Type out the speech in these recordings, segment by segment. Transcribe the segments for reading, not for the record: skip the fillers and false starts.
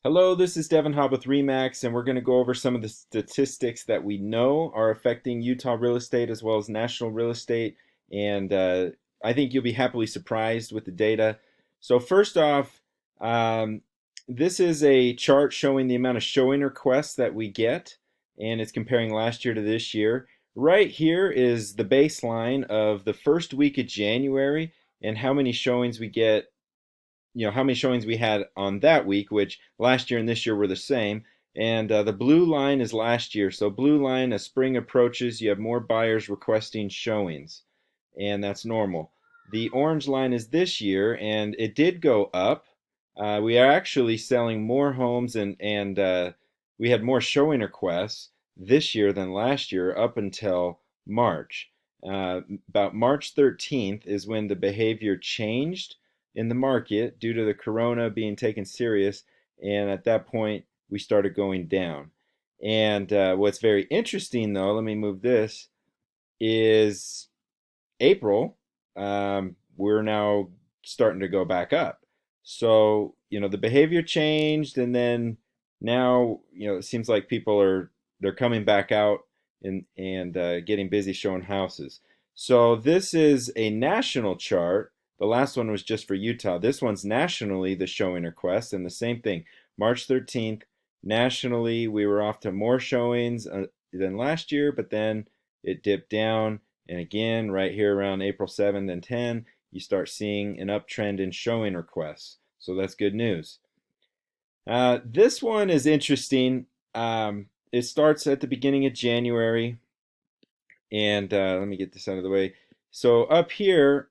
Hello, this is Devin Hobb with Remax, and we're going to go over some of the statistics that we know are affecting Utah real estate as well as national real estate. And I think you'll be happily surprised with the data. So, first off, um, this is a chart showing the amount of showing requests that we get, and it's comparing last year to this year. Right here is the baseline of the first week of January and how many showings we get, how many showings we had on that week, which last year and this year were the same. And the blue line is last year. So blue line, as spring approaches, you have more buyers requesting showings, and that's normal. The orange line is this year, and it did go up. We are actually selling more homes, and we had more showing requests this year than last year up until March. About March 13th is when the behavior changed in the market due to the corona being taken serious, and at that point we started going down. And what's very interesting, though, let me move this, is April. We're now starting to go back up. So the behavior changed, and then now it seems like they're coming back out and getting busy showing houses. So this is a national chart. The last one was just for Utah. This one's nationally the showing requests, and the same thing. March 13th, nationally, we were off to more showings than last year, but then it dipped down. And again, right here around April 7th and 10, you start seeing an uptrend in showing requests. So that's good news. This one is interesting. It starts at the beginning of January, and let me get this out of the way. So up here,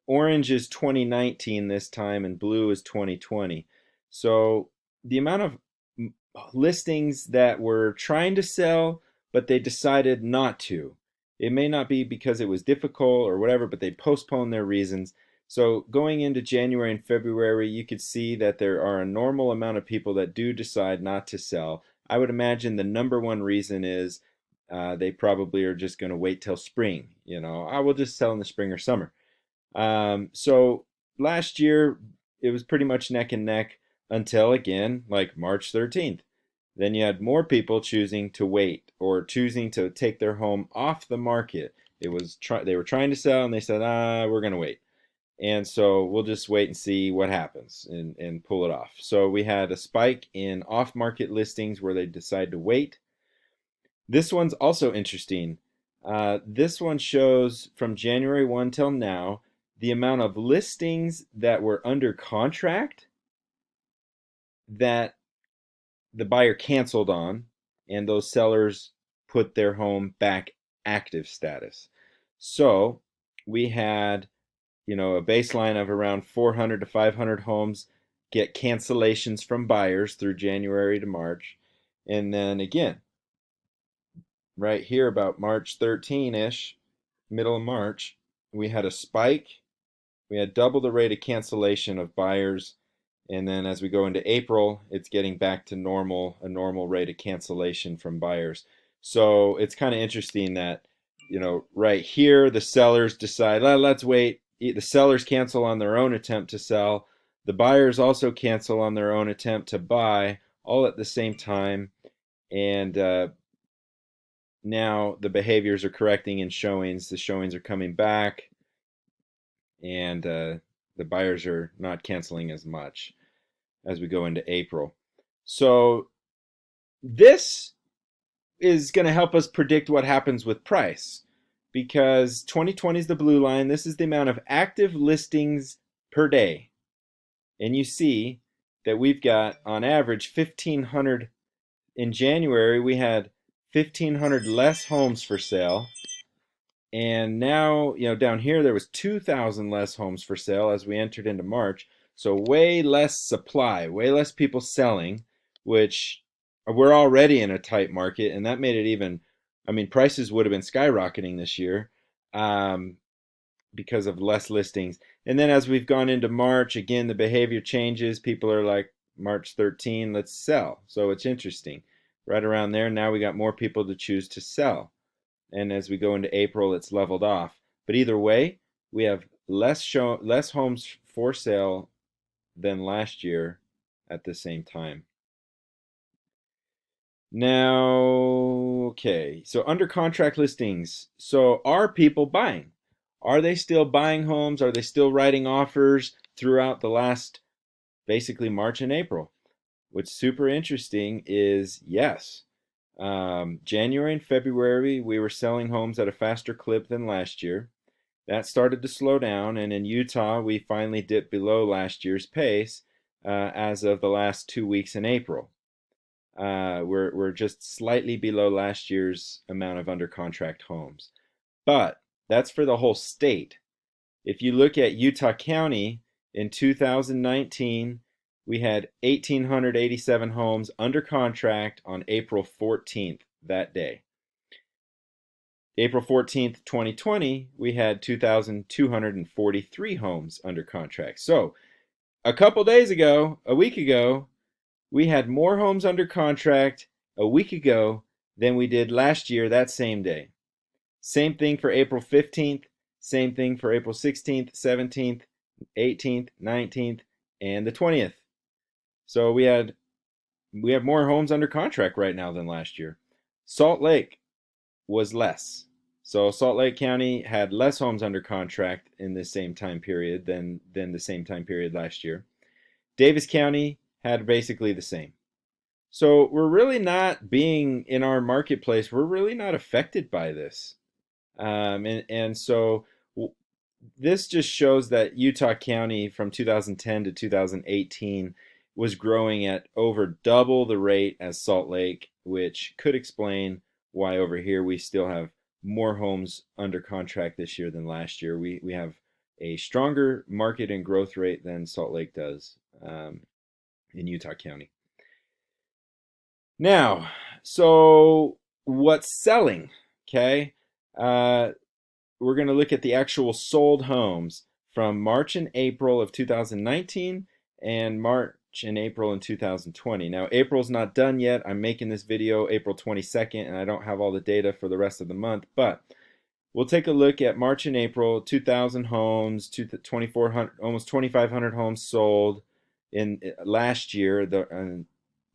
orange is 2019 this time, and blue is 2020. So the amount of listings that were trying to sell, but they decided not to. It may not be because it was difficult or whatever, but they postponed their reasons. So going into January and February, you could see that there are a normal amount of people that do decide not to sell. I would imagine the number one reason is they probably are just going to wait till spring. I will just sell in the spring or summer. So last year, it was pretty much neck and neck until again, like March 13th. Then you had more people choosing to wait or choosing to take their home off the market. They were trying to sell, and they said, we're going to wait. And so we'll just wait and see what happens and pull it off. So we had a spike in off market listings where they decide to wait. This one's also interesting. This one shows from January 1 till now the amount of listings that were under contract that the buyer canceled on, and those sellers put their home back active status. So we had, a baseline of around 400 to 500 homes get cancellations from buyers through January to March. And then again, right here about March 13-ish, middle of March, we had a spike. We had double the rate of cancellation of buyers. And then as we go into April, it's getting back to a normal rate of cancellation from buyers. So it's kind of interesting that, right here, the sellers decide, let's wait. The sellers cancel on their own attempt to sell. The buyers also cancel on their own attempt to buy, all at the same time. And now the behaviors are correcting in showings. The showings are coming back, and the buyers are not canceling as much as we go into April. So this is going to help us predict what happens with price, because 2020 is the blue line. This is the amount of active listings per day. And you see that we've got on average 1,500. In January, we had 1,500 less homes for sale. And now, down here, there was 2,000 less homes for sale as we entered into March. So way less supply, way less people selling, which we're already in a tight market. And that made it even, prices would have been skyrocketing this year because of less listings. And then as we've gone into March, again, the behavior changes. People are like, March 13, let's sell. So it's interesting. Right around there, now we got more people to choose to sell. And as we go into April, it's leveled off. But either way, we have less homes for sale than last year at the same time. Now, okay, so under contract listings. So are people buying? Are they still buying homes? Are they still writing offers throughout the last basically March and April? What's super interesting is yes. January and February, we were selling homes at a faster clip than last year. That started to slow down, and in Utah, we finally dipped below last year's pace as of the last 2 weeks in April. We're just slightly below last year's amount of under contract homes. But that's for the whole state. If you look at Utah County in 2019, we had 1,887 homes under contract on April 14th that day. April 14th, 2020, we had 2,243 homes under contract. So a couple days ago, a week ago, we had more homes under contract a week ago than we did last year that same day. Same thing for April 15th, same thing for April 16th, 17th, 18th, 19th, and the 20th. So we have more homes under contract right now than last year. Salt Lake was less. So Salt Lake County had less homes under contract in the same time period than the same time period last year. Davis County had basically the same. So we're really not being in our marketplace. We're really not affected by this, and so this just shows that Utah County from 2010 to 2018 was growing at over double the rate as Salt Lake, which could explain why over here we still have more homes under contract this year than last year. We have a stronger market and growth rate than Salt Lake does in Utah County. Now, so what's selling? Okay. Uh, we're going to look at the actual sold homes from March and April of 2019 and March and April in 2020. Now, April's not done yet. I'm making this video April 22nd, and I don't have all the data for the rest of the month, but we'll take a look at March and April, 2,000 homes, 2,400, almost 2,500 homes sold in last year,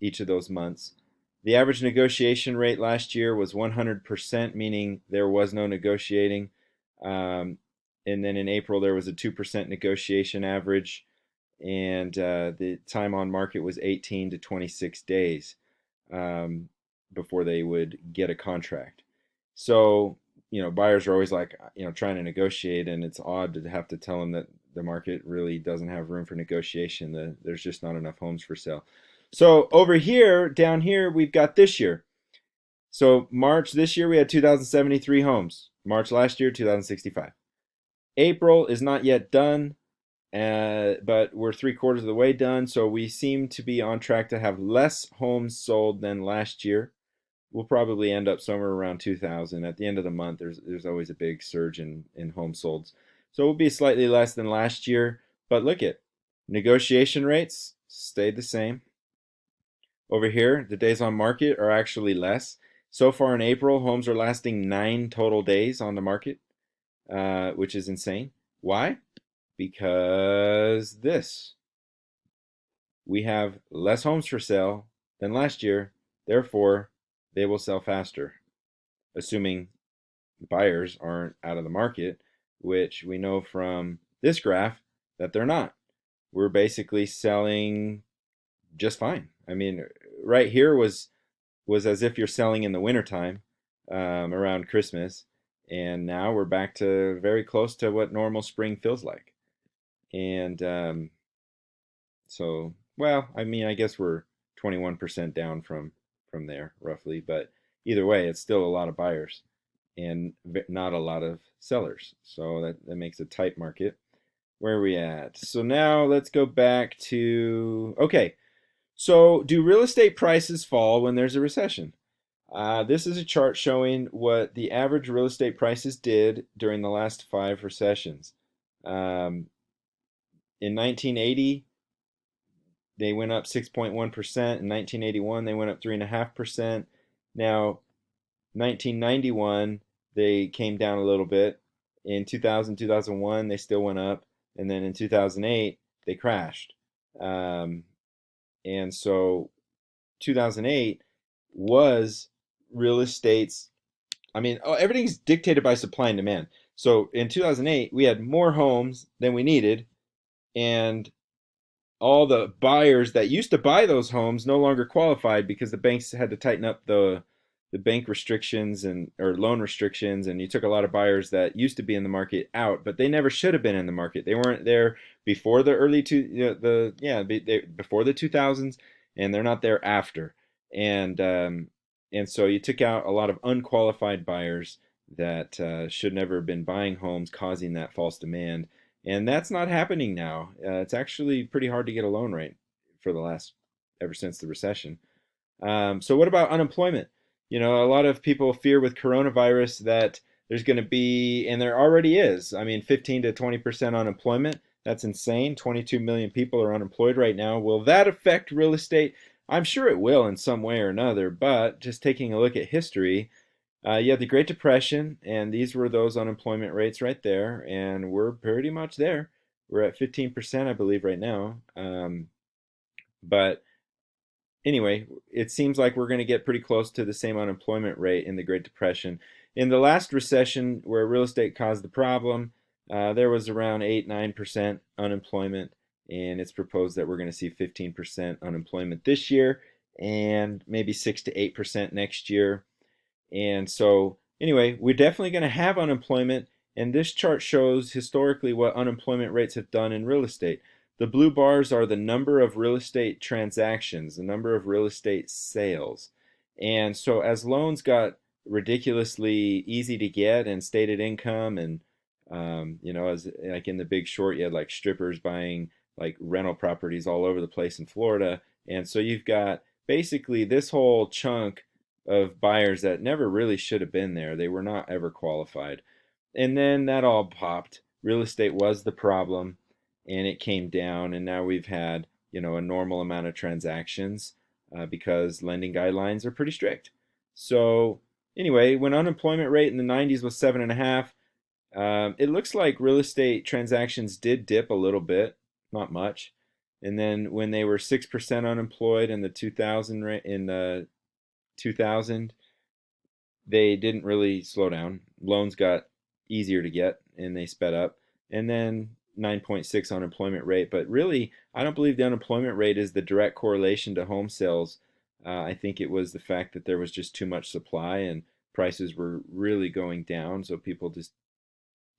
each of those months. The average negotiation rate last year was 100%, meaning there was no negotiating. And then in April, there was a 2% negotiation average, and the time on market was 18 to 26 days before they would get a contract. So, buyers are always like, trying to negotiate, and it's odd to have to tell them that the market really doesn't have room for negotiation. There's just not enough homes for sale. So over here, down here, we've got this year. So March this year, we had 2,073 homes. March last year, 2,065. April is not yet done, but we're 3/4 of the way done. So we seem to be on track to have less homes sold than last year. We'll probably end up somewhere around 2,000. At the end of the month, there's always a big surge in homes sold. So we'll be slightly less than last year. But look at negotiation rates stayed the same. Over here, the days on market are actually less. So far in April, homes are lasting 9 total days on the market, which is insane. Why? Because we have less homes for sale than last year. Therefore, they will sell faster, assuming buyers aren't out of the market, which we know from this graph that they're not. We're basically selling just fine. I mean, right here was as if you're selling in the wintertime around Christmas, and now we're back to very close to what normal spring feels like. And so, well, I mean, I guess we're 21% down from there roughly, but either way, it's still a lot of buyers and not a lot of sellers. So that makes a tight market. Where are we at? So now let's go back to, okay, so do real estate prices fall when there's a recession? This is a chart showing what the average real estate prices did during the last 5 recessions. In 1980, they went up 6.1%. In 1981, they went up 3.5%. Now, 1991, they came down a little bit. In 2000, 2001, they still went up. And then in 2008, they crashed. And so 2008, was real estate's, I mean, everything's dictated by supply and demand. So in 2008, we had more homes than we needed, and all the buyers that used to buy those homes no longer qualified because the banks had to tighten up the bank restrictions and or loan restrictions, and you took a lot of buyers that used to be in the market out, but they never should have been in the market. They weren't there before the early two the yeah before the 2000s, and they're not there after. And so you took out a lot of unqualified buyers that should never have been buying homes, causing that false demand. And that's not happening now. It's actually pretty hard to get a loan rate for the last ever since the recession. So what about unemployment? You know, a lot of people fear with coronavirus that there's going to be, and there already is. I mean, 15 to 20% unemployment. That's insane. 22 million people are unemployed right now. Will that affect real estate? I'm sure it will in some way or another, but just taking a look at history, you had the Great Depression, and these were those unemployment rates right there, and we're pretty much there. We're at 15%, I believe, right now. But anyway, it seems like we're going to get pretty close to the same unemployment rate in the Great Depression. In the last recession, where real estate caused the problem, there was around 8, 9% unemployment, and it's proposed that we're going to see 15% unemployment this year and maybe 6 to 8% next year. And so, anyway, we're definitely going to have unemployment. And this chart shows historically what unemployment rates have done in real estate. The blue bars are the number of real estate transactions, the number of real estate sales. And so, as loans got ridiculously easy to get and stated income, and as like in The Big Short, you had like strippers buying like rental properties all over the place in Florida. And so, you've got basically this whole chunk of buyers that never really should have been there. They were not ever qualified. And then that all popped. Real estate was the problem, and it came down, and now we've had, a normal amount of transactions because lending guidelines are pretty strict. So anyway, when unemployment rate in the 90s was 7.5, it looks like real estate transactions did dip a little bit, not much. And then when they were 6% unemployed in the 2000, they didn't really slow down. Loans got easier to get and they sped up. And then 9.6 unemployment rate. But really, I don't believe the unemployment rate is the direct correlation to home sales. I think it was the fact that there was just too much supply and prices were really going down, so people just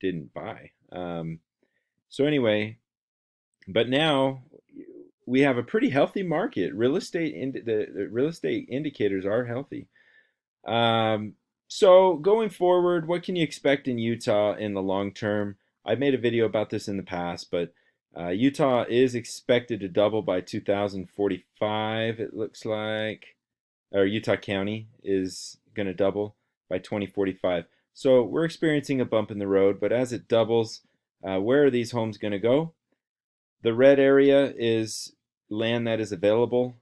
didn't buy. So anyway, but now we have a pretty healthy market. The real estate indicators are healthy. Um, so going forward, what can you expect in Utah in the long term? I've made a video about this in the past, but Utah is expected to double by 2045, it looks like, or Utah County is going to double by 2045. So we're experiencing a bump in the road, but as it doubles, where are these homes going to go? The red area is land that is available.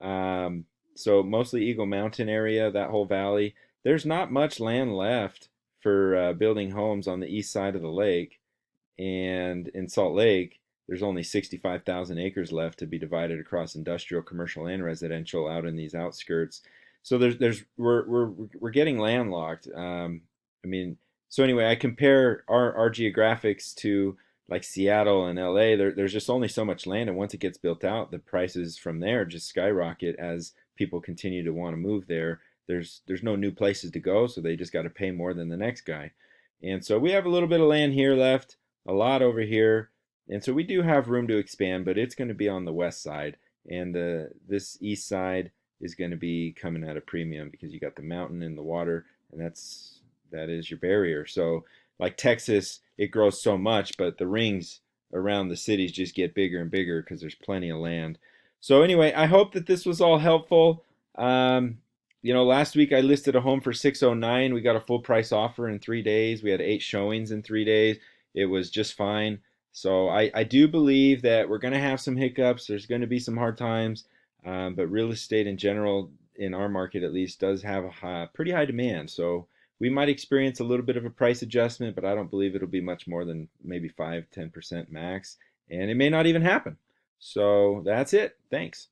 Um, so mostly Eagle Mountain area, that whole valley. There's not much land left for building homes on the east side of the lake. And in Salt Lake, there's only 65,000 acres left to be divided across industrial, commercial, and residential out in these outskirts. So we're getting landlocked. I mean, so anyway, I compare our geographics to like Seattle and LA. There's just only so much land, and once it gets built out, the prices from there just skyrocket as people continue to want to move there. There's no new places to go, so they just got to pay more than the next guy. And so we have a little bit of land here left, a lot over here, and so we do have room to expand, but it's going to be on the west side, and this east side is going to be coming at a premium because you got the mountain and the water, and that is your barrier. So like Texas, it grows so much, but the rings around the cities just get bigger and bigger because there's plenty of land. So anyway, I hope that this was all helpful. Last week I listed a home for 609. We got a full price offer in 3 days. We had 8 showings in 3 days. It was just fine. So I do believe that we're going to have some hiccups. There's going to be some hard times, but real estate in general, in our market at least, does have a pretty high demand. So we might experience a little bit of a price adjustment, but I don't believe it'll be much more than maybe 5, 10% max. And it may not even happen. So that's it. Thanks.